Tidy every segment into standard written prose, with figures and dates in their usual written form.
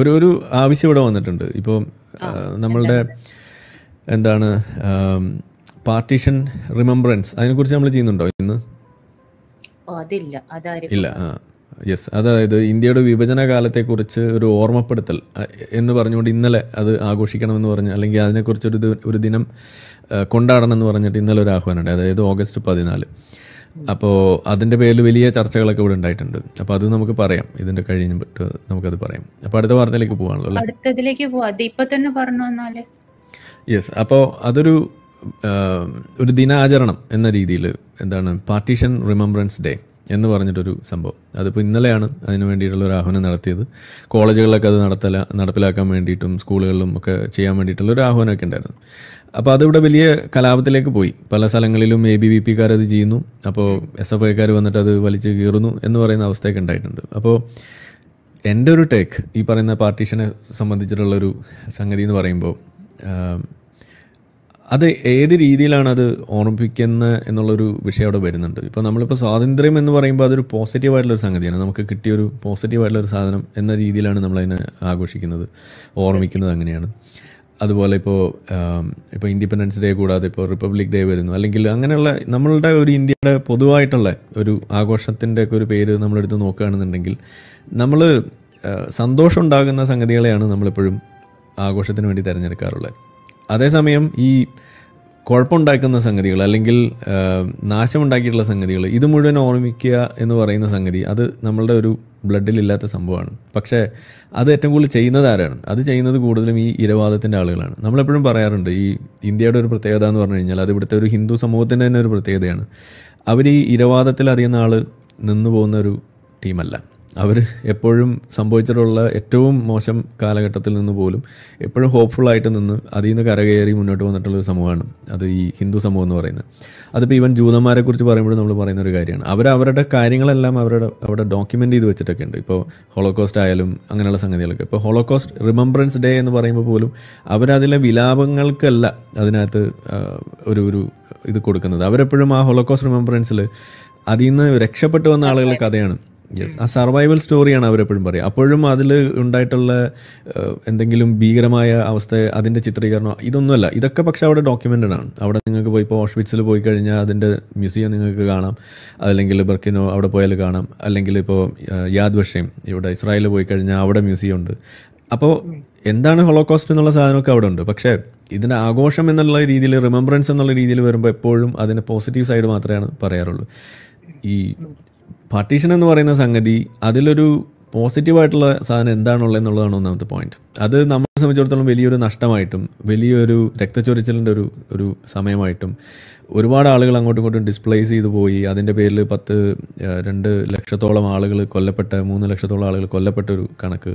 ഒരു ആവശ്യം ഇവിടെ വന്നിട്ടുണ്ട്. ഇപ്പോൾ നമ്മളുടെ എന്താണ് പാർട്ടീഷൻ റിമംബറൻസ്, അതിനെക്കുറിച്ച് നമ്മൾ ചെയ്യുന്നുണ്ടോ ഇന്ന്? ഇല്ല. യെസ്, അതായത് ഇന്ത്യയുടെ വിഭജന കാലത്തെക്കുറിച്ച് ഒരു ഓർമ്മപ്പെടുത്തൽ എന്ന് പറഞ്ഞുകൊണ്ട് ഇന്നലെ അത് ആഘോഷിക്കണമെന്ന് പറഞ്ഞ്, അല്ലെങ്കിൽ അതിനെക്കുറിച്ചൊരു ഒരു ദിനം കൊണ്ടാടണം എന്ന് പറഞ്ഞിട്ട് ഇന്നലെ ഒരു ആഹ്വാനമുണ്ട്, അതായത് August 14. അപ്പോൾ അതിൻ്റെ പേരിൽ വലിയ ചർച്ചകളൊക്കെ ഇവിടെ ഉണ്ടായിട്ടുണ്ട്. അപ്പോൾ അത് നമുക്ക് പറയാം, ഇതിൻ്റെ കഴിഞ്ഞിട്ട് നമുക്കത് പറയാം. അപ്പോൾ അടുത്ത വാർത്തയിലേക്ക് പോകാണല്ലോ അല്ലേ? അടുത്തതിലേക്ക് പോവാം. ഇപ്പൊ തന്നെ പറഞ്ഞു. യെസ്, അപ്പോൾ അതൊരു ദിനാചരണം എന്ന രീതിയിൽ എന്താണ് പാർട്ടീഷൻ റിമംബറൻസ് ഡേ എന്ന് പറഞ്ഞിട്ടൊരു സംഭവം. അതിപ്പോൾ ഇന്നലെയാണ് അതിന് വേണ്ടിയിട്ടുള്ള ഒരു ആഹ്വാനം നടത്തിയത്. കോളേജുകളിലൊക്കെ അത് നടപ്പിലാക്കാൻ വേണ്ടിയിട്ടും സ്കൂളുകളിലും ഒക്കെ ചെയ്യാൻ വേണ്ടിയിട്ടുള്ള ഒരു ആഹ്വാനമൊക്കെ ഉണ്ടായിരുന്നു. അപ്പോൾ അതിവിടെ വലിയ കലാപത്തിലേക്ക് പോയി. പല സ്ഥലങ്ങളിലും ABVP-കാർ അത് ചെയ്യുന്നു, അപ്പോൾ SFI-കാർ വന്നിട്ട് അത് വലിച്ചു കീറുന്നു എന്ന് പറയുന്ന അവസ്ഥയൊക്കെ ഉണ്ടായിട്ടുണ്ട്. അപ്പോൾ എൻ്റെ ഒരു ടേക്ക് ഈ പറയുന്ന പാർട്ടീഷനെ സംബന്ധിച്ചിട്ടുള്ളൊരു സംഗതി എന്ന് പറയുമ്പോൾ, അത് ഏത് രീതിയിലാണ് അത് ഓർമ്മിപ്പിക്കുന്നത് എന്നുള്ളൊരു വിഷയം അവിടെ വരുന്നുണ്ട്. ഇപ്പോൾ നമ്മളിപ്പോൾ സ്വാതന്ത്ര്യം എന്ന് പറയുമ്പോൾ അതൊരു പോസിറ്റീവായിട്ടുള്ളൊരു സംഗതിയാണ്. നമുക്ക് കിട്ടിയൊരു പോസിറ്റീവായിട്ടുള്ളൊരു സാധനം എന്ന രീതിയിലാണ് നമ്മളതിനെ ആഘോഷിക്കുന്നത്, ഓർമ്മിക്കുന്നത് അങ്ങനെയാണ്. അതുപോലെ ഇപ്പോൾ ഇൻഡിപെൻഡൻസ് ഡേ കൂടാതെ ഇപ്പോൾ റിപ്പബ്ലിക് ഡേ വരുന്നു, അല്ലെങ്കിൽ അങ്ങനെയുള്ള നമ്മളുടെ ഒരു ഇന്ത്യയുടെ പൊതുവായിട്ടുള്ള ഒരു ആഘോഷത്തിൻ്റെ ഒക്കെ ഒരു പേര് നമ്മളെടുത്ത് നോക്കുകയാണെന്നുണ്ടെങ്കിൽ, നമ്മൾ സന്തോഷം ഉണ്ടാകുന്ന സംഗതികളെയാണ് നമ്മളെപ്പോഴും ആഘോഷത്തിന് വേണ്ടി തിരഞ്ഞെടുക്കാറുള്ളത്. അതേസമയം ഈ കുഴപ്പമുണ്ടാക്കുന്ന സംഗതികൾ അല്ലെങ്കിൽ നാശമുണ്ടാക്കിയിട്ടുള്ള സംഗതികൾ ഇത് മുഴുവൻ ഓർമ്മിക്കുക എന്ന് പറയുന്ന സംഗതി, അത് നമ്മളുടെ ഒരു ബ്ലഡിലില്ലാത്ത സംഭവമാണ്. പക്ഷേ അത് ഏറ്റവും കൂടുതൽ ചെയ്യുന്നത് ആരാണ്? അത് ചെയ്യുന്നത് കൂടുതലും ഈ ഇരവാദത്തിൻ്റെ ആളുകളാണ്. നമ്മളെപ്പോഴും പറയാറുണ്ട്, ഈ ഇന്ത്യയുടെ ഒരു പ്രത്യേകത എന്ന് പറഞ്ഞു കഴിഞ്ഞാൽ അത് ഇവിടുത്തെ ഒരു ഹിന്ദു സമൂഹത്തിൻ്റെ തന്നെ ഒരു പ്രത്യേകതയാണ്. അവർ ഈ ഇരവാദത്തിൽ അധികം നാൾ നിന്നു പോകുന്ന ഒരു ടീമല്ല. അവർ എപ്പോഴും സംഭവിച്ചിട്ടുള്ള ഏറ്റവും മോശം കാലഘട്ടത്തിൽ നിന്ന് പോലും എപ്പോഴും ഹോപ്പ്ഫുള്ളായിട്ട് നിന്ന് അതിൽ നിന്ന് കരകയറി മുന്നോട്ട് വന്നിട്ടുള്ളൊരു സമൂഹമാണ് അത് ഈ ഹിന്ദു സമൂഹം എന്ന് പറയുന്നത്. അതിപ്പോൾ ഈവൻ ജൂതന്മാരെ കുറിച്ച് പറയുമ്പോഴും നമ്മൾ പറയുന്ന ഒരു കാര്യമാണ്. അവരുടെ കാര്യങ്ങളെല്ലാം അവിടെ ഡോക്യുമെൻ്റ് ചെയ്ത് വെച്ചിട്ടൊക്കെ ഉണ്ട്. ഇപ്പോൾ ഹോളോകോസ്റ്റ് ആയാലും അങ്ങനെയുള്ള സംഗതികളൊക്കെ. ഇപ്പോൾ ഹോളോകോസ്റ്റ് റിമംബറൻസ് ഡേ എന്ന് പറയുമ്പോൾ പോലും അവരതിലെ വിലാപങ്ങൾക്കല്ല അതിനകത്ത് ഒരു ഇത് കൊടുക്കുന്നത്. അവരെപ്പോഴും ആ ഹോളോകോസ്റ്റ് റിമംബറൻസിൽ അതിൽ നിന്ന് രക്ഷപ്പെട്ടു വന്ന ആളുകളുടെ കഥയാണ്. യെസ്, ആ സർവൈവൽ സ്റ്റോറിയാണ് അവരെപ്പോഴും പറയുക. അപ്പോഴും അതിൽ ഉണ്ടായിട്ടുള്ള എന്തെങ്കിലും ഭീകരമായ അവസ്ഥ, അതിൻ്റെ ചിത്രീകരണം ഇതൊന്നുമല്ല. ഇതൊക്കെ പക്ഷേ അവിടെ ഡോക്യുമെൻ്റഡ് ആണ്. അവിടെ നിങ്ങൾക്ക് പോയി ഇപ്പോൾ ഓഷ്വിറ്റ്സിൽ പോയി കഴിഞ്ഞാൽ അതിൻ്റെ മ്യൂസിയം നിങ്ങൾക്ക് കാണാം, അല്ലെങ്കിൽ ബർക്കിനോ അവിടെ പോയാൽ കാണാം, അല്ലെങ്കിൽ ഇപ്പോൾ യാദ് വഷേം ഇവിടെ ഇസ്രായേലിൽ പോയി കഴിഞ്ഞാൽ അവിടെ മ്യൂസിയം ഉണ്ട്. അപ്പോൾ എന്താണ് ഹോളോകോസ്റ്റ് എന്നുള്ള സാധനമൊക്കെ അവിടെ ഉണ്ട്. പക്ഷേ ഇതിൻ്റെ ആഘോഷം എന്നുള്ള രീതിയിൽ, റിമംബറൻസ് എന്നുള്ള രീതിയിൽ വരുമ്പോൾ എപ്പോഴും അതിൻ്റെ പോസിറ്റീവ് സൈഡ് മാത്രമേ പറയാറുള്ളൂ. ഈ പാർട്ടീഷൻ എന്ന് പറയുന്ന സംഗതി അതിലൊരു പോസിറ്റീവായിട്ടുള്ള സാധനം എന്താണുള്ളത് എന്നുള്ളതാണ് ഒന്നാമത്തെ പോയിന്റ്. അത് നമ്മളെ സംബന്ധിച്ചിടത്തോളം വലിയൊരു നഷ്ടമായിട്ടും വലിയൊരു രക്തച്ചൊരിച്ചിലിൻ്റെ ഒരു സമയമായിട്ടും ഒരുപാട് ആളുകൾ അങ്ങോട്ടും ഇങ്ങോട്ടും ഡിസ്പ്ലേസ് ചെയ്തു പോയി. അതിൻ്റെ പേരിൽ 2 ലക്ഷത്തോളം ആളുകൾ കൊല്ലപ്പെട്ട, 3 ലക്ഷത്തോളം ആളുകൾ കൊല്ലപ്പെട്ട ഒരു കണക്ക്.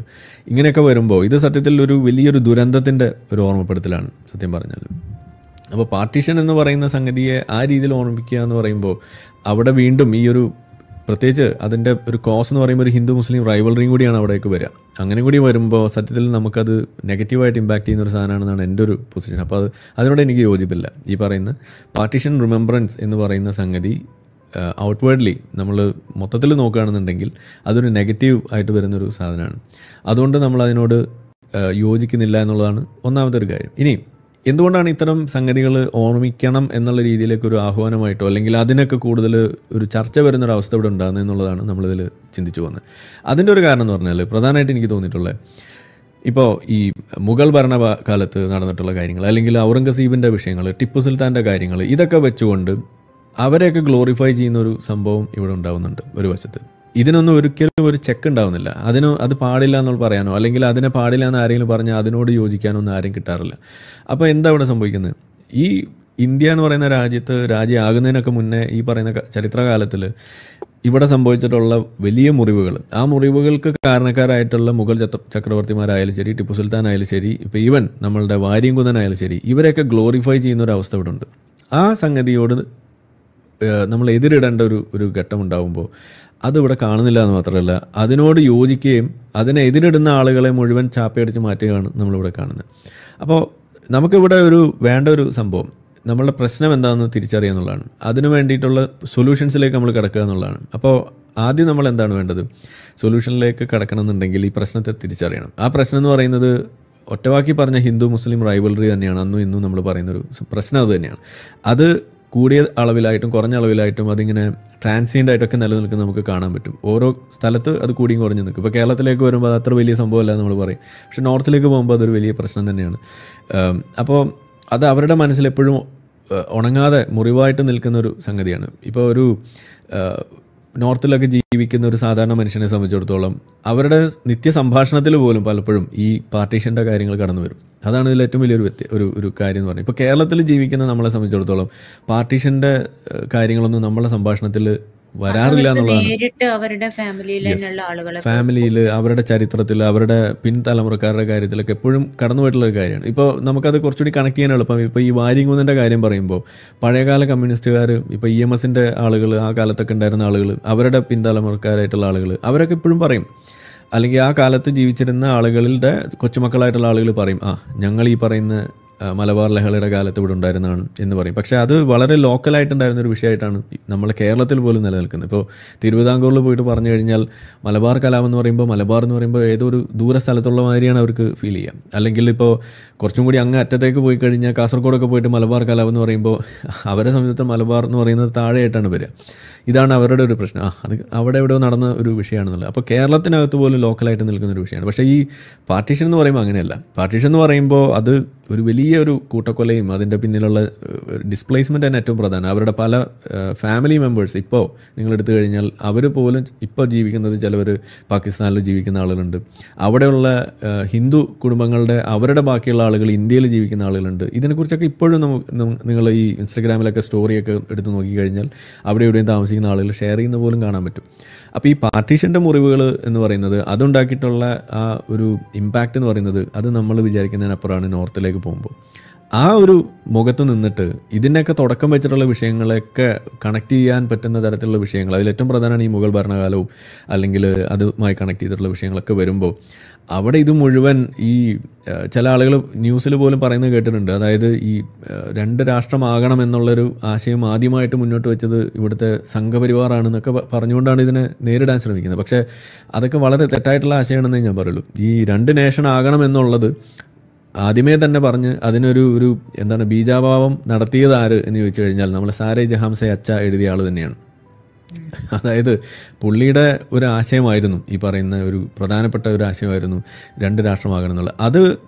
ഇങ്ങനെയൊക്കെ വരുമ്പോൾ ഇത് സത്യത്തിൽ ഒരു വലിയൊരു ദുരന്തത്തിൻ്റെ ഒരു ഓർമ്മപ്പെടുത്തലാണ് സത്യം പറഞ്ഞാൽ. അപ്പോൾ പാർട്ടീഷൻ എന്ന് പറയുന്ന സംഗതിയെ ആ രീതിയിൽ ഓർമ്മിപ്പിക്കുക എന്ന് പറയുമ്പോൾ അവിടെ വീണ്ടും ഈ ഒരു പ്രത്യേകിച്ച് അതിൻ്റെ ഒരു കോസ് എന്ന് പറയുമ്പോൾ ഒരു ഹിന്ദു മുസ്ലിം റൈവൽറിയും കൂടിയാണ് അവിടേക്ക് വരിക. അങ്ങനെ കൂടി വരുമ്പോൾ സത്യത്തിൽ നമുക്കത് നെഗറ്റീവായിട്ട് ഇമ്പാക്റ്റ് ചെയ്യുന്ന ഒരു സാധനമാണെന്നാണ് എൻ്റെ ഒരു പൊസിഷൻ. അപ്പോൾ അതിനോട് എനിക്ക് യോജിപ്പില്ല. ഈ പറയുന്ന പാർട്ടീഷൻ റിമംബറൻസ് എന്ന് പറയുന്ന സംഗതി ഔട്ട്വേർഡ്ലി നമ്മൾ മൊത്തത്തിൽ നോക്കുകയാണെന്നുണ്ടെങ്കിൽ അതൊരു നെഗറ്റീവ് ആയിട്ട് വരുന്നൊരു സാധനമാണ്. അതുകൊണ്ട് നമ്മൾ അതിനോട് യോജിക്കുന്നില്ല എന്നുള്ളതാണ് ഒന്നാമത്തെ ഒരു കാര്യം. ഇനി എന്തുകൊണ്ടാണ് ഇത്തരം സംഗതികൾ ഓർമ്മിക്കണം എന്നുള്ള രീതിയിലേക്ക് ഒരു ആഹ്വാനമായിട്ടോ അല്ലെങ്കിൽ അതിനൊക്കെ കൂടുതൽ ഒരു ചർച്ച വരുന്നൊരവസ്ഥ ഇവിടെ ഉണ്ടാകുന്നത് എന്നുള്ളതാണ് നമ്മളിതിൽ ചിന്തിച്ചു പോകുന്നത്. അതിൻ്റെ ഒരു കാരണം എന്ന് പറഞ്ഞാൽ പ്രധാനമായിട്ട് എനിക്ക് തോന്നിയിട്ടുള്ളത്, ഇപ്പോൾ ഈ മുഗൾ ഭരണകാലത്ത് നടന്നിട്ടുള്ള കാര്യങ്ങൾ, അല്ലെങ്കിൽ ഔറംഗസീബിൻ്റെ വിഷയങ്ങൾ, ടിപ്പു സുൽത്താൻ്റെ കാര്യങ്ങൾ, ഇതൊക്കെ വെച്ചുകൊണ്ട് അവരെയൊക്കെ ഗ്ലോറിഫൈ ചെയ്യുന്നൊരു സംഭവം ഇവിടെ ഉണ്ടാകുന്നുണ്ട് ഒരു വശത്ത്. ഇതിനൊന്നും ഒരിക്കലും ഒരു ചെക്ക് ഉണ്ടാവുന്നില്ല. അത് പാടില്ല എന്നുള്ള പറയാനോ അല്ലെങ്കിൽ അതിനെ പാടില്ല എന്ന് ആരെങ്കിലും പറഞ്ഞാൽ അതിനോട് യോജിക്കാനോ ഒന്നും ആരും കിട്ടാറില്ല. അപ്പോൾ എന്താ ഇവിടെ സംഭവിക്കുന്നത്? ഈ ഇന്ത്യ എന്ന് പറയുന്ന രാജ്യമാകുന്നതിനൊക്കെ മുന്നേ ഈ പറയുന്ന ചരിത്രകാലത്തിൽ ഇവിടെ സംഭവിച്ചിട്ടുള്ള വലിയ മുറിവുകൾ, ആ മുറിവുകൾക്ക് കാരണക്കാരായിട്ടുള്ള മുഗൾ ചക്രവർത്തിമാരായാലും ശരി, ടിപ്പു സുൽത്താൻ ആയാലും ശരി, ഇപ്പോൾ ഈവൻ നമ്മളുടെ വാര്യംകുന്നനായാലും ശരി, ഇവരെയൊക്കെ ഗ്ലോറിഫൈ ചെയ്യുന്ന ഒരു അവസ്ഥ ഇവിടെ ഉണ്ട്. ആ സംഗതിയോട് നമ്മൾ എതിരിടേണ്ട ഒരു ഘട്ടം ഉണ്ടാകുമ്പോൾ അതിവിടെ കാണുന്നില്ല എന്ന് മാത്രമല്ല, അതിനോട് യോജിക്കുകയും അതിനെ എതിരിടുന്ന ആളുകളെ മുഴുവൻ ചാപ്പയടിച്ച് മാറ്റുകയാണ് നമ്മളിവിടെ കാണുന്നത്. അപ്പോൾ നമുക്കിവിടെ വേണ്ട ഒരു സംഭവം, നമ്മളുടെ പ്രശ്നം എന്താണെന്ന് തിരിച്ചറിയുക എന്നുള്ളതാണ്. അതിനു വേണ്ടിയിട്ടുള്ള സൊല്യൂഷൻസിലേക്ക് നമ്മൾ കിടക്കുക എന്നുള്ളതാണ്. അപ്പോൾ ആദ്യം നമ്മൾ എന്താണ് വേണ്ടത്? സൊല്യൂഷനിലേക്ക് കിടക്കണമെന്നുണ്ടെങ്കിൽ ഈ പ്രശ്നത്തെ തിരിച്ചറിയണം. ആ പ്രശ്നം എന്ന് പറയുന്നത് ഒറ്റവാക്കി പറഞ്ഞ ഹിന്ദു മുസ്ലിം റൈവൽറി തന്നെയാണ്. അന്നും ഇന്നും നമ്മൾ പറയുന്നൊരു പ്രശ്നം അത് തന്നെയാണ്. അത് കൂടിയ അളവിലായിട്ടും കുറഞ്ഞ അളവിലായിട്ടും അതിങ്ങനെ ട്രാൻസിയൻ്റ് ആയിട്ടൊക്കെ നിലനിൽക്കുന്നത് നമുക്ക് കാണാൻ പറ്റും. ഓരോ സ്ഥലത്ത് അത് കൂടിയും കുറഞ്ഞു നിൽക്കും. ഇപ്പോൾ കേരളത്തിലേക്ക് വരുമ്പോൾ അത് അത്ര വലിയ സംഭവമല്ല നമ്മൾ പറയും. പക്ഷേ നോർത്തിലേക്ക് പോകുമ്പോൾ അതൊരു വലിയ പ്രശ്നം തന്നെയാണ്. അപ്പോൾ അത് അവരുടെ മനസ്സിലെപ്പോഴും ഉണങ്ങാതെ മുറിവായിട്ട് നിൽക്കുന്ന ഒരു സംഗതിയാണ്. ഇപ്പോൾ ഒരു നോർത്തിലൊക്കെ ജീവിക്കുന്ന ഒരു സാധാരണ മനുഷ്യനെ സംബന്ധിച്ചിടത്തോളം അവരുടെ നിത്യസംഭാഷണത്തിൽ പോലും പലപ്പോഴും ഈ പാർട്ടീഷൻ്റെ കാര്യങ്ങൾ കടന്നു വരും. അതാണ് ഇതിൽ ഏറ്റവും വലിയൊരു ഒരു കാര്യം എന്ന് പറയുന്നത്. ഇപ്പോൾ കേരളത്തിൽ ജീവിക്കുന്ന നമ്മളെ സംബന്ധിച്ചിടത്തോളം പാർട്ടീഷൻ്റെ കാര്യങ്ങളൊന്നും നമ്മളെ സംഭാഷണത്തിൽ വരാറില്ല എന്നുള്ളതാണ്. നേരിട്ട് അവരുടെ ഫാമിലിയിൽ അവരുടെ ചരിത്രത്തിൽ അവരുടെ പിൻതലമുറക്കാരുടെ കാര്യത്തിലൊക്കെ എപ്പോഴും കടന്നു പോയിട്ടുള്ളൊരു കാര്യമാണ്. ഇപ്പോൾ നമുക്കത് കുറച്ചുകൂടി കണക്ട് ചെയ്യാൻ എളുപ്പം. ഇപ്പോൾ ഈ വാരിങ്കുന്നിൻ്റെ കാര്യം പറയുമ്പോൾ പഴയകാല കമ്മ്യൂണിസ്റ്റുകാർ, ഇപ്പോൾ EMSൻ്റെ ആളുകൾ, ആ കാലത്തൊക്കെ ഉണ്ടായിരുന്ന ആളുകൾ, അവരുടെ പിൻതലമുറക്കാരായിട്ടുള്ള ആളുകൾ, അവരൊക്കെ എപ്പോഴും പറയും, അല്ലെങ്കിൽ ആ കാലത്ത് ജീവിച്ചിരുന്ന ആളുകളുടെ കൊച്ചുമക്കളായിട്ടുള്ള ആളുകൾ പറയും, ഞങ്ങൾ ഈ പറയുന്ന മലബാർ ലഹളയുടെ കാലത്ത് ഇവിടെ ഉണ്ടായിരുന്നതാണ് എന്ന് പറയും. പക്ഷേ അത് വളരെ ലോക്കലായിട്ടുണ്ടായിരുന്നൊരു വിഷയമായിട്ടാണ് നമ്മൾ കേരളത്തിൽ പോലും നിലനിൽക്കുന്നത്. ഇപ്പോൾ തിരുവിതാംകൂറിൽ പോയിട്ട് പറഞ്ഞു കഴിഞ്ഞാൽ മലബാർ കലാപം എന്ന് പറയുമ്പോൾ മലബാർ എന്ന് പറയുമ്പോൾ ഏതോ ഒരു ദൂര സ്ഥലത്തുള്ള മാതിരിയാണ് അവർക്ക് ഫീൽ ചെയ്യുക. അല്ലെങ്കിൽ ഇപ്പോൾ കുറച്ചും കൂടി അങ്ങ് അറ്റത്തേക്ക് പോയി കഴിഞ്ഞാൽ കാസർഗോഡൊക്കെ പോയിട്ട് മലബാർ കലാപം എന്ന് പറയുമ്പോൾ അവരെ സംബന്ധിച്ച് മലബാർ എന്ന് പറയുന്നത് താഴെയായിട്ടാണ് വരിക. ഇതാണ് അവരുടെ ഒരു പ്രശ്നം. അത് അവിടെ എവിടെയോ നടന്ന ഒരു വിഷയമാണെന്നുള്ളത്. അപ്പോൾ കേരളത്തിനകത്ത് പോലും ലോക്കലായിട്ട് നിൽക്കുന്ന ഒരു വിഷയമാണ്. പക്ഷേ ഈ പാർട്ടീഷൻ എന്ന് പറയുമ്പോൾ അങ്ങനെയല്ല. പാർട്ടീഷൻ എന്ന് പറയുമ്പോൾ അത് ഒരു വലിയൊരു കൂട്ടക്കൊലയും അതിൻ്റെ പിന്നിലുള്ള ഡിസ്പ്ലേസ്മെൻ്റ് തന്നെ ഏറ്റവും പ്രധാനം. അവരുടെ പല ഫാമിലി മെമ്പേഴ്സ് ഇപ്പോൾ നിങ്ങളെടുത്തു കഴിഞ്ഞാൽ അവർ പോലും ഇപ്പോൾ ജീവിക്കുന്നത്, ചിലവർ പാകിസ്ഥാനിൽ ജീവിക്കുന്ന ആളുകളുണ്ട്. അവിടെയുള്ള ഹിന്ദു കുടുംബങ്ങളുടെ അവരുടെ ബാക്കിയുള്ള ആളുകൾ ഇന്ത്യയിൽ ജീവിക്കുന്ന ആളുകളുണ്ട്. ഇതിനെക്കുറിച്ചൊക്കെ ഇപ്പോഴും നിങ്ങൾ ഈ ഇൻസ്റ്റഗ്രാമിലൊക്കെ സ്റ്റോറിയൊക്കെ എടുത്ത് നോക്കിക്കഴിഞ്ഞാൽ അവിടെ എവിടെയും താമസിക്കുന്ന ആളുകൾ ഷെയർ ചെയ്യുന്ന പോലും കാണാൻ പറ്റും. അപ്പോൾ ഈ പാർട്ടീഷൻ്റെ മുറിവുകൾ എന്ന് പറയുന്നത്, അതുണ്ടാക്കിയിട്ടുള്ള ആ ഒരു ഇമ്പാക്റ്റ് എന്ന് പറയുന്നത് അത് നമ്മൾ വിചാരിക്കുന്നതിനപ്പുറമാണ് നോർത്തിലേക്ക് പോകുമ്പോൾ. ആ ഒരു മുഖത്ത് നിന്നിട്ട് ഇതിനൊക്കെ തുടക്കം വെച്ചിട്ടുള്ള വിഷയങ്ങളൊക്കെ കണക്ട് ചെയ്യാൻ പറ്റുന്ന തരത്തിലുള്ള വിഷയങ്ങൾ, അതിലേറ്റവും പ്രധാനമാണ് ഈ മുഗൾ ഭരണകാലവും അല്ലെങ്കിൽ അതുമായി കണക്ട് ചെയ്തിട്ടുള്ള വിഷയങ്ങളൊക്കെ വരുമ്പോൾ അവിടെ ഇത് മുഴുവൻ ഈ ചില ആളുകൾ ന്യൂസിൽ പോലും പറയുന്നത് കേട്ടിട്ടുണ്ട്. അതായത് ഈ 2 രാഷ്ട്രമാകണം എന്നുള്ളൊരു ആശയം ആദ്യമായിട്ട് മുന്നോട്ട് വെച്ചത് ഇവിടുത്തെ സംഘപരിവാറാണെന്നൊക്കെ പറഞ്ഞുകൊണ്ടാണ് ഇതിനെ നേരിടാൻ ശ്രമിക്കുന്നത്. പക്ഷേ അതൊക്കെ വളരെ തെറ്റായിട്ടുള്ള ആശയമാണെന്നേ ഞാൻ പറയുള്ളൂ. ഈ 2 നേഷൻ ആകണം എന്നുള്ളത് ആദ്യമേ തന്നെ പറഞ്ഞ് അതിനൊരു എന്താണ് ബീജാഭാവം നടത്തിയത് ആര് എന്ന് ചോദിച്ചു കഴിഞ്ഞാൽ നമ്മൾ സാരേ ജഹാംസെ അച്ച എഴുതിയ ആൾ തന്നെയാണ്. അതായത് പുള്ളിയുടെ ഒരു ആശയമായിരുന്നു, ഈ പറയുന്ന ഒരു പ്രധാനപ്പെട്ട ഒരു ആശയമായിരുന്നു 2 രാഷ്ട്രമാകണം എന്നുള്ളത്. അത്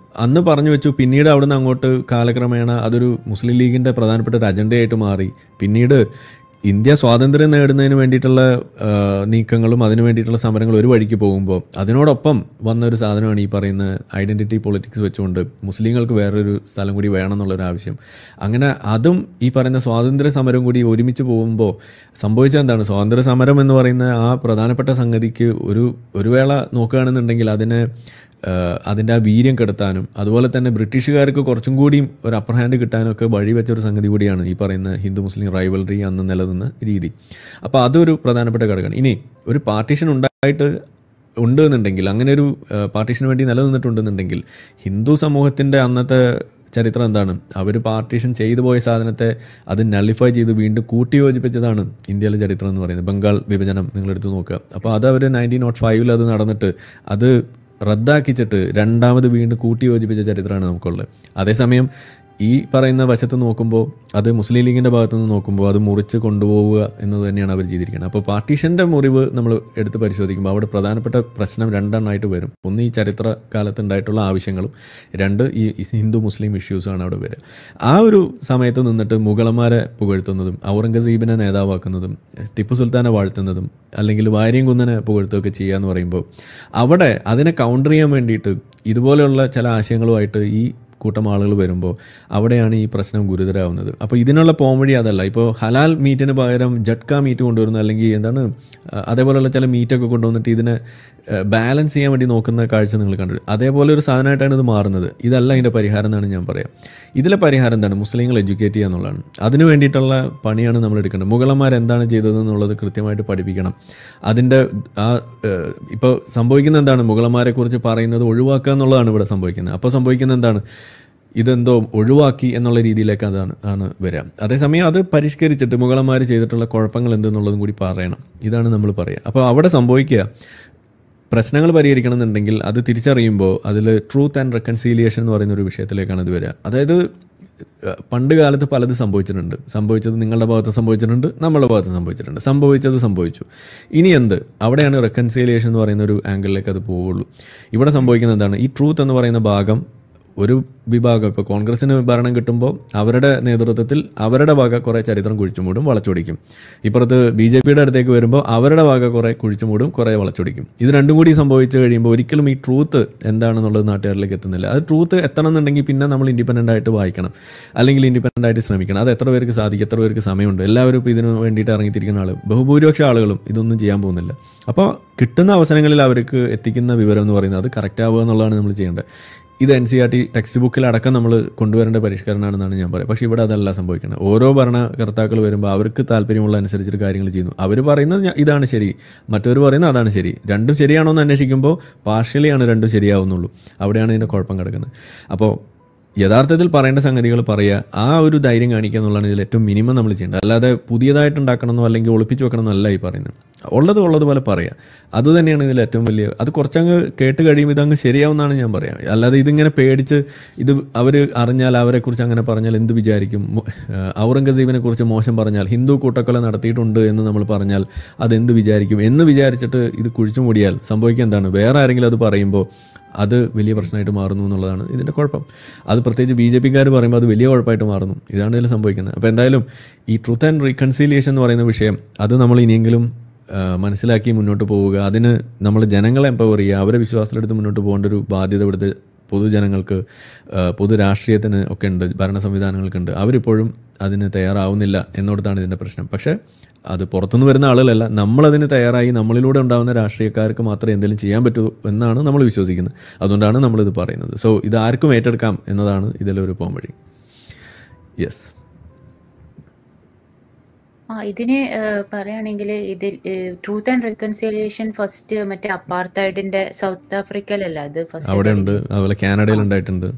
അന്ന് പറഞ്ഞു വെച്ചു. പിന്നീട് അവിടുന്ന് അങ്ങോട്ട് കാലക്രമേണ അതൊരു മുസ്ലിം ലീഗിൻ്റെ പ്രധാനപ്പെട്ട ഒരു അജണ്ടയായിട്ട് മാറി. പിന്നീട് ഇന്ത്യ സ്വാതന്ത്ര്യം നേടുന്നതിന് വേണ്ടിയിട്ടുള്ള നീക്കങ്ങളും അതിനു വേണ്ടിയിട്ടുള്ള സമരങ്ങളും ഒരു വഴിക്ക് പോകുമ്പോൾ അതിനോടൊപ്പം വന്ന ഒരു സാധനമാണ് ഈ പറയുന്ന ഐഡൻറ്റിറ്റി പൊളിറ്റിക്സ് വെച്ചുകൊണ്ട് മുസ്ലിങ്ങൾക്ക് വേറൊരു സ്ഥലം കൂടി വേണം എന്നുള്ളൊരു ആവശ്യം. അങ്ങനെ അതും ഈ പറയുന്ന സ്വാതന്ത്ര്യ സമരം കൂടി ഒരുമിച്ച് പോകുമ്പോൾ സംഭവിച്ചത് എന്താണ്? സ്വാതന്ത്ര്യ സമരം എന്ന് പറയുന്ന ആ പ്രധാനപ്പെട്ട സംഗതിക്ക് ഒരു വേള നോക്കുകയാണെന്നുണ്ടെങ്കിൽ അതിൻ്റെ ആ വീര്യം കെടുത്താനും അതുപോലെ തന്നെ ബ്രിട്ടീഷുകാർക്ക് കുറച്ചും കൂടിയും ഒരു അപ്പർ ഹാൻഡ് കിട്ടാനൊക്കെ വഴിവെച്ചൊരു സംഗതി കൂടിയാണ് ഈ പറയുന്ന ഹിന്ദു മുസ്ലിം റൈവൽറി അന്ന് നിലനിന്ന രീതി. അപ്പോൾ അതൊരു പ്രധാനപ്പെട്ട ഘടകമാണ്. ഇനി ഒരു പാർട്ടീഷൻ ഉണ്ടെന്നുണ്ടെങ്കിൽ, അങ്ങനെ ഒരു പാർട്ടീഷന് വേണ്ടി നിലനിന്നിട്ടുണ്ടെന്നുണ്ടെങ്കിൽ ഹിന്ദു സമൂഹത്തിൻ്റെ അന്നത്തെ ചരിത്രം എന്താണ്? അവർ പാർട്ടീഷൻ ചെയ്തു പോയ സാധനത്തെ അത് നള്ളിഫൈ ചെയ്ത് വീണ്ടും കൂട്ടിയോജിപ്പിച്ചതാണ് ഇന്ത്യയിലെ ചരിത്രം എന്ന് പറയുന്നത്. ബംഗാൾ വിഭജനം നിങ്ങളെടുത്ത് നോക്കുക. അപ്പോൾ അത് അവർ 1905 അത് നടന്നിട്ട് അത് റദ്ദാക്കിച്ചിട്ട് രണ്ടാമത് വീണ്ടും കൂട്ടിയോജിപ്പിച്ച ചരിത്രമാണ് നമുക്കുള്ളത്. അതേസമയം ഈ പറയുന്ന വശത്ത് നോക്കുമ്പോൾ അത് മുസ്ലിം ലീഗിൻ്റെ ഭാഗത്തു നിന്ന് നോക്കുമ്പോൾ അത് മുറിച്ച് കൊണ്ടുപോവുക എന്നത് തന്നെയാണ് അവർ ചെയ്തിരിക്കുന്നത്. അപ്പോൾ പാർട്ടീഷൻ്റെ മുറിവ് നമ്മൾ എടുത്ത് പരിശോധിക്കുമ്പോൾ അവിടെ പ്രധാനപ്പെട്ട പ്രശ്നം 2 എണ്ണമായിട്ട് വരും. ഒന്ന് ഈ ചരിത്ര കാലത്തുണ്ടായിട്ടുള്ള ആവശ്യങ്ങളും, 2 ഈ ഹിന്ദു മുസ്ലിം ഇഷ്യൂസാണ് അവിടെ വരിക. ആ ഒരു സമയത്ത് നിന്നിട്ട് മുഗളന്മാരെ പുകഴ്ത്തുന്നതും ഔറംഗസീബിനെ നേതാവാക്കുന്നതും ടിപ്പു സുൽത്താനെ വാഴ്ത്തുന്നതും അല്ലെങ്കിൽ വാര്യംകുന്നനെ പുകഴ്ത്തുകയൊക്കെ ചെയ്യുക എന്ന് പറയുമ്പോൾ അവിടെ അതിനെ കൗണ്ടർ ചെയ്യാൻ വേണ്ടിയിട്ട് ഇതുപോലെയുള്ള ചില ആശയങ്ങളുമായിട്ട് ഈ കൂട്ടം ആളുകൾ വരുമ്പോൾ അവിടെയാണ് ഈ പ്രശ്നം ഗുരുതരമാവുന്നത്. അപ്പോൾ ഇതിനുള്ള പോംവഴി അതല്ല. ഇപ്പോൾ ഹലാൽ മീറ്റിന് പകരം ജട്ക മീറ്റ് കൊണ്ടുവരുന്നു, അല്ലെങ്കിൽ എന്താണ് അതേപോലെയുള്ള ചില മീറ്റൊക്കെ കൊണ്ടുവന്നിട്ട് ഇതിനെ ബാലൻസ് ചെയ്യാൻ വേണ്ടി നോക്കുന്ന കാഴ്ച നിങ്ങൾ കണ്ടു. അതേപോലെ ഒരു സാധനമായിട്ടാണ് ഇത് മാറുന്നത്. ഇതല്ല ഇതിൻ്റെ പരിഹാരം എന്നാണ് ഞാൻ പറയാം. ഇതിലെ പരിഹാരം എന്താണ്? മുസ്ലിങ്ങൾ എഡ്യൂക്കേറ്റ് ചെയ്യുക എന്നുള്ളതാണ്. അതിന് വേണ്ടിയിട്ടുള്ള പണിയാണ് നമ്മൾ എടുക്കേണ്ടത്. മുഗളന്മാർ എന്താണ് ചെയ്തതെന്നുള്ളത് കൃത്യമായിട്ട് പഠിപ്പിക്കണം. അതിൻ്റെ ഇപ്പോൾ സംഭവിക്കുന്നത് എന്താണ്? മുഗളന്മാരെക്കുറിച്ച് പറയുന്നത് ഒഴിവാക്കുക എന്നുള്ളതാണ് ഇവിടെ സംഭവിക്കുന്നത്. അപ്പോൾ സംഭവിക്കുന്നത് എന്താണ്? ഇതെന്തോ ഒഴിവാക്കി എന്നുള്ള രീതിയിലേക്ക് ആണ് വരിക. അതേസമയം അത് പരിഷ്കരിച്ചിട്ട് മുഗളന്മാർ ചെയ്തിട്ടുള്ള കുഴപ്പങ്ങൾ എന്തെന്നുള്ളതും കൂടി പറയണം. ഇതാണ് നമ്മൾ പറയുക. അപ്പോൾ അവിടെ സംഭവിക്കുക, പ്രശ്നങ്ങൾ പരിഹരിക്കണം എന്നുണ്ടെങ്കിൽ അത് തിരിച്ചറിയുമ്പോൾ അതിൽ ട്രൂത്ത് ആൻഡ് റെക്കൺസീലിയേഷൻ എന്ന് പറയുന്ന ഒരു വിഷയത്തിലേക്കാണ് ഇത് വരിക. അതായത് പണ്ട് കാലത്ത് പലത് സംഭവിച്ചത് നിങ്ങളുടെ ഭാഗത്ത് സംഭവിച്ചിട്ടുണ്ട്, നമ്മളുടെ ഭാഗത്ത് സംഭവിച്ചിട്ടുണ്ട്. സംഭവിച്ചു. ഇനി എന്ത്? അവിടെയാണ് റെക്കൺസീലിയേഷൻ എന്ന് പറയുന്ന ഒരു ആംഗിളിലേക്ക് അത് പോവുള്ളൂ. ഇവിടെ സംഭവിക്കുന്നത് എന്താണ്? ഈ ട്രൂത്ത് എന്ന് പറയുന്ന ഭാഗം ഒരു വിഭാഗം, ഇപ്പോൾ കോൺഗ്രസ്സിന് ഭരണം കിട്ടുമ്പോൾ അവരുടെ നേതൃത്വത്തിൽ അവരുടെ ഭാഗം കുറേ ചരിത്രം കുഴിച്ചുമൂടും, വളച്ചൊടിക്കും. ഇപ്പുറത്ത് BJPയുടെ അടുത്തേക്ക് വരുമ്പോൾ അവരുടെ ഭാഗം കുറേ കുഴിച്ചുമൂടും, കുറേ വളച്ചൊടിക്കും. ഇത് രണ്ടും കൂടി സംഭവിച്ചു കഴിയുമ്പോൾ ഒരിക്കലും ഈ ട്രൂത്ത് എന്താണെന്നുള്ളത് നാട്ടുകാരിലേക്ക് എത്തുന്നില്ല. അത് ട്രൂത്ത് എത്തണം എന്നുണ്ടെങ്കിൽ പിന്നെ നമ്മൾ ഇൻഡിപെൻഡൻ്റ് ആയിട്ട് വായിക്കണം, അല്ലെങ്കിൽ ഇൻഡിപെൻഡൻ്റ് ആയിട്ട് ശ്രമിക്കണം. അത് എത്ര പേർക്ക് സാധിക്കും, എത്ര പേർക്ക് സമയമുണ്ട്? എല്ലാവരും ഇപ്പോൾ ഇതിന് വേണ്ടിയിട്ട് ഇറങ്ങിത്തിരിക്കുന്ന ബഹുഭൂരിപക്ഷ ആളുകളും ഇതൊന്നും ചെയ്യാൻ പോകുന്നില്ല. അപ്പോൾ കിട്ടുന്ന അവസരങ്ങളിൽ അവർക്ക് എത്തിക്കുന്ന വിവരം എന്ന് പറയുന്നത് അത് കറക്റ്റ് ആവുക എന്നുള്ളതാണ് നമ്മൾ ചെയ്യേണ്ടത്. ഇത് NCERT ടെക്സ്റ്റ് ബുക്കിലടക്കം നമ്മൾ കൊണ്ടുവരേണ്ട പരിഷ്കരണമാണെന്നാണ് ഞാൻ പറയുക. പക്ഷേ ഇവിടെ അതല്ല സംഭവിക്കുന്നത്. ഓരോ ഭരണകർത്താക്കൾ വരുമ്പോൾ അവർക്ക് താല്പര്യമുള്ള അനുസരിച്ചിട്ട് കാര്യങ്ങൾ ചെയ്യുന്നു. അവർ പറയുന്നത് ഇതാണ് ശരി, മറ്റവർ പറയുന്നത് അതാണ് ശരി. രണ്ടും ശരിയാണോ എന്ന് അന്വേഷിക്കുമ്പോൾ പാർഷ്യലിയാണ് രണ്ടും ശരിയാവുന്നുള്ളൂ. അവിടെയാണ് ഇതിൻ്റെ കുഴപ്പം കിടക്കുന്നത്. അപ്പോൾ യഥാർത്ഥത്തിൽ പറയേണ്ട സംഗതികൾ പറയുക, ആ ഒരു ധൈര്യം കാണിക്കുക എന്നുള്ളതാണ് ഇതിൽ ഏറ്റവും മിനിമം നമ്മൾ ചെയ്യേണ്ടത്. അല്ലാതെ പുതിയതായിട്ട് ഉണ്ടാക്കണമെന്നോ അല്ലെങ്കിൽ ഒളിപ്പിച്ച് വെക്കണമെന്നല്ല ഈ പറയുന്നത്. ഉള്ളതുപോലെ പറയുക. അതുതന്നെയാണ് ഇതിൽ ഏറ്റവും വലിയ. അത് കുറച്ചങ്ങ് കേട്ട് കഴിയുമ്പോൾ ഇതങ്ങ് ശരിയാവുമെന്നാണ് ഞാൻ പറയാം. അല്ലാതെ ഇതിങ്ങനെ പേടിച്ച് ഇത് അവർ അറിഞ്ഞാൽ അവരെക്കുറിച്ച് അങ്ങനെ പറഞ്ഞാൽ എന്ത് വിചാരിക്കും, ഔറംഗസീബിനെ കുറിച്ച് മോശം പറഞ്ഞാൽ, ഹിന്ദു കൂട്ടക്കൊല നടത്തിയിട്ടുണ്ട് എന്ന് നമ്മൾ പറഞ്ഞാൽ അതെന്ത് വിചാരിക്കും എന്ന് വിചാരിച്ചിട്ട് ഇത് കുഴിച്ചു മൂടിയാൽ സംഭവിക്കുക എന്താണ്? വേറെ ആരെങ്കിലും അത് പറയുമ്പോൾ അത് വലിയ പ്രശ്നമായിട്ട് മാറുന്നു എന്നുള്ളതാണ് ഇതിൻ്റെ കുഴപ്പം. അത് പ്രത്യേകിച്ച് BJPക്കാർ പറയുമ്പോൾ അത് വലിയ കുഴപ്പമായിട്ട് മാറുന്നു. ഇതാണ് ഇതിൽ സംഭവിക്കുന്നത്. അപ്പോൾ എന്തായാലും ഈ ട്രൂത്ത് ആൻഡ് റീകൺസീലിയേഷൻ എന്ന് പറയുന്ന വിഷയം അത് നമ്മൾ ഇനിയെങ്കിലും മനസ്സിലാക്കി മുന്നോട്ട് പോവുക. അതിന് നമ്മൾ ജനങ്ങളെ എംപവർ ചെയ്യുക. അവരെ വിശ്വാസത്തിലെടുത്ത് മുന്നോട്ട് പോകേണ്ട ഒരു ബാധ്യത ഇവിടുത്തെ പൊതുജനങ്ങൾക്ക്, പൊതു രാഷ്ട്രീയത്തിന് ഒക്കെ ഉണ്ട്, ഭരണ സംവിധാനങ്ങൾക്കുണ്ട്. അവരിപ്പോഴും അതിന് തയ്യാറാവുന്നില്ല എന്നോടത്താണ് ഇതിൻ്റെ പ്രശ്നം. പക്ഷേ അത് പുറത്തുനിന്ന് വരുന്ന ആളുകളല്ല, നമ്മളതിന് തയ്യാറായി നമ്മളിലൂടെ ഉണ്ടാകുന്ന രാഷ്ട്രീയക്കാർക്ക് മാത്രമേ എന്തെങ്കിലും ചെയ്യാൻ പറ്റൂ എന്നാണ് നമ്മൾ വിശ്വസിക്കുന്നത്. അതുകൊണ്ടാണ് നമ്മളിത് പറയുന്നത്. സോ ഇത് ആർക്കും ഏറ്റെടുക്കാം എന്നതാണ് ഇതിലൊരു പോംവഴി. യെസ്. ഇതിന് പറയുകയാണെങ്കിൽ ഇതിൽ ട്രൂത്ത് ആൻഡ് റെക്കൺസിലിയേഷൻ ഫസ്റ്റ് മറ്റേ അപ്പാർത്തൈഡിന്റെ സൗത്ത് ആഫ്രിക്കയിലല്ല അത് ഫസ്റ്റ് അവിടെ ഉണ്ട്, അതുപോലെ കാനഡയിൽ ഉണ്ടായിട്ടുണ്ട്.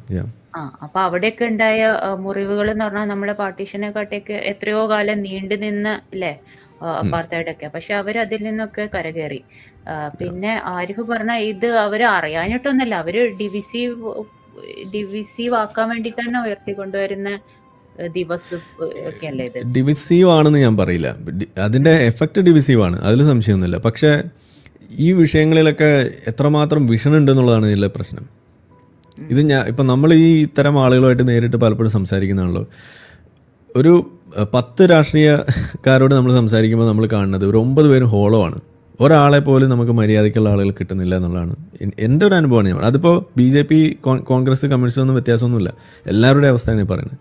അപ്പൊ അവിടെയൊക്കെ ഉണ്ടായ മുറിവുകൾ എന്ന് പറഞ്ഞാൽ നമ്മുടെ പാർട്ടീഷനെക്കാട്ടൊക്കെ എത്രയോ കാലം നീണ്ടു നിന്ന് അല്ലേ അപ്പാർത്തൈഡ് ഒക്കെ. പക്ഷെ അവർ അതിൽ നിന്നൊക്കെ കരകയറി. പിന്നെ ആരിഫ് പറഞ്ഞ ഇത് അവര് അറിയാഞ്ഞിട്ടൊന്നല്ല, അവര് ഡിവിസീവ് ആക്കാൻ വേണ്ടി തന്നെ ഉയർത്തിക്കൊണ്ടുവരുന്ന ദിവസം ഒക്കെ അല്ലേ ഇത്. ഡിവിസീവ് ആണെന്ന് ഞാൻ പറയില്ല. അതിന്റെ എഫക്റ്റ് ഡിവിസീവ് ആണ്, അതിൽ സംശയമൊന്നുമില്ല. പക്ഷേ ഈ വിഷയങ്ങളിലൊക്കെ എത്രമാത്രം വിഷൻ ഉണ്ടെന്നുള്ളതാണ് ഇതിലെ പ്രശ്നം. ഇത് ഇപ്പം നമ്മൾ ഈ ഇത്തരം ആളുകളുമായിട്ട് നേരിട്ട് പലപ്പോഴും സംസാരിക്കുന്നതാണല്ലോ. ഒരു 10 രാഷ്ട്രീയക്കാരോട് നമ്മൾ സംസാരിക്കുമ്പോൾ നമ്മൾ കാണുന്നത് ഒരു 9 പേരും ഹോളോ ആണ്. ഒരാളെ പോലും നമുക്ക് മര്യാദയ്ക്കുള്ള ആളുകൾ കിട്ടുന്നില്ല എന്നുള്ളതാണ് എൻ്റെ ഒരു അനുഭവമാണ്. ഞാൻ അതിപ്പോൾ BJP, കോൺഗ്രസ്, കമ്മ്യൂണിസ്റ്റ് ഒന്നും വ്യത്യാസമൊന്നുമില്ല, എല്ലാവരുടെ അവസ്ഥയാണ് ഈ പറയുന്നത്.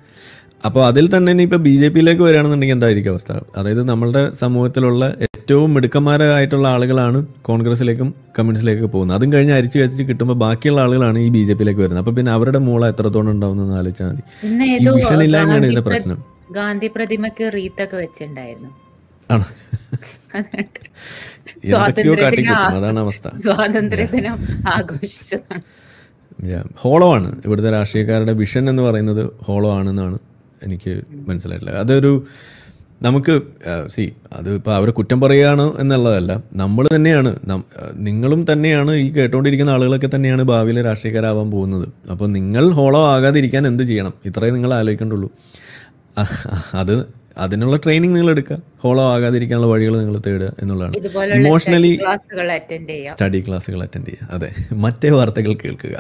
അപ്പോൾ അതിൽ തന്നെ ഇനിയിപ്പോൾ BJPയിലേക്ക് വരികയാണെന്നുണ്ടെങ്കിൽ എന്തായിരിക്കും അവസ്ഥ? അതായത് നമ്മളുടെ സമൂഹത്തിലുള്ള ഏറ്റവും മിടുക്കന്മാരായിട്ടുള്ള ആളുകളാണ് കോൺഗ്രസിലേക്കും കമ്മ്യൂണിസ്റ്റിലേക്കും പോകുന്നത്. അതും കഴിഞ്ഞ് അരിച്ചു കഴിച്ച് കിട്ടുമ്പോൾ ബാക്കിയുള്ള ആളുകളാണ് ഈ BJPയിലേക്ക് വരുന്നത്. അപ്പോൾ പിന്നെ അവരുടെ മൂള എത്രത്തോളം ഉണ്ടാവുന്നതെന്ന് ആലോചിച്ചാൽ മതി. ഈ വിഷനില്ലായ്മയാണ് ഇതിൻ്റെ പ്രശ്നം. ഗാന്ധി പ്രതിമയ്ക്ക് റീത്തൊക്കെ വെച്ചിട്ടുണ്ടായിരുന്നു. ആണോ? എന്തൊക്കെയോ കാട്ടിക്കൂട്ടും, അതാണ് അവസ്ഥ. സ്വാതന്ത്ര്യദിനം ആഘോഷിച്ചതാണ്. ഹോളോ ആണ് ഇവിടുത്തെ രാഷ്ട്രീയക്കാരുടെ വിഷൻ എന്ന് പറയുന്നത്. ഹോളോ ആണെന്നാണ് എനിക്ക് മനസ്സിലായിട്ടില്ല. അതൊരു നമുക്ക് അത് ഇപ്പോൾ അവരെ കുറ്റം പറയുകയാണ് എന്നുള്ളതല്ല, നമ്മൾ തന്നെയാണ്, നിങ്ങളും തന്നെയാണ്, ഈ കേട്ടുകൊണ്ടിരിക്കുന്ന ആളുകളൊക്കെ തന്നെയാണ് ഭാവിയിലെ രാഷ്ട്രീയക്കാരാവാൻ പോകുന്നത്. അപ്പോൾ നിങ്ങൾ ഹോളോ ആകാതിരിക്കാൻ എന്ത് ചെയ്യണം? ഇത്രയും നിങ്ങൾ ആലോചിക്കേണ്ടുള്ളൂ. അതിനുള്ള ട്രെയിനിങ് നിങ്ങൾ എടുക്കുക, ഹോളോ ആകാതിരിക്കാനുള്ള വഴികൾ നിങ്ങൾ തേടുക എന്നുള്ളതാണ്. ഇമോഷണലി സ്റ്റഡി ക്ലാസ്സുകൾ അറ്റൻഡ് ചെയ്യുക. അതെ, മറ്റേ വാർത്തകൾ കേൾക്കുക.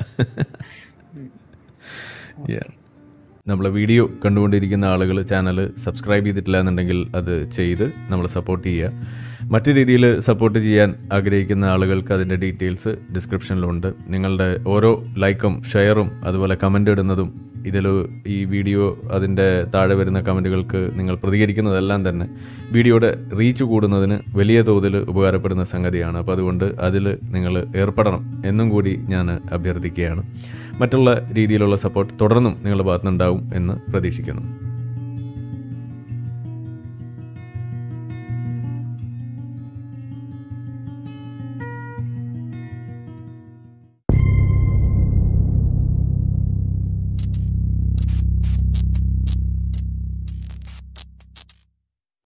നമ്മളെ വീഡിയോ കണ്ടുകൊണ്ടിരിക്കുന്ന ആളുകൾ ചാനൽ സബ്സ്ക്രൈബ് ചെയ്തിട്ടില്ല എന്നുണ്ടെങ്കിൽ അത് ചെയ്ത് നമ്മളെ സപ്പോർട്ട് ചെയ്യുക. മറ്റു രീതിയിൽ സപ്പോർട്ട് ചെയ്യാൻ ആഗ്രഹിക്കുന്ന ആളുകൾക്ക് അതിൻ്റെ ഡീറ്റെയിൽസ് ഡിസ്ക്രിപ്ഷനിലുണ്ട്. നിങ്ങളുടെ ഓരോ ലൈക്കും ഷെയറും അതുപോലെ കമൻ്റ് ഇടുന്നതും ഈ വീഡിയോ അതിൻ്റെ താഴെ വരുന്ന കമൻറ്റുകൾക്ക് നിങ്ങൾ പ്രതികരിക്കുന്നതെല്ലാം തന്നെ വീഡിയോയുടെ റീച്ച് കൂടുന്നതിന് വലിയ തോതിൽ ഉപകാരപ്പെടുന്ന സംഗതിയാണ്. അപ്പോൾ അതുകൊണ്ട് അതിൽ നിങ്ങൾ ഏർപ്പെടണം എന്നും കൂടി ഞാൻ അഭ്യർത്ഥിക്കുകയാണ്. മറ്റുള്ള രീതിയിലുള്ള സപ്പോർട്ട് തുടർന്നും നിങ്ങളുടെ ഭാഗത്തുനിന്നുണ്ടാവും എന്ന് പ്രതീക്ഷിക്കുന്നു.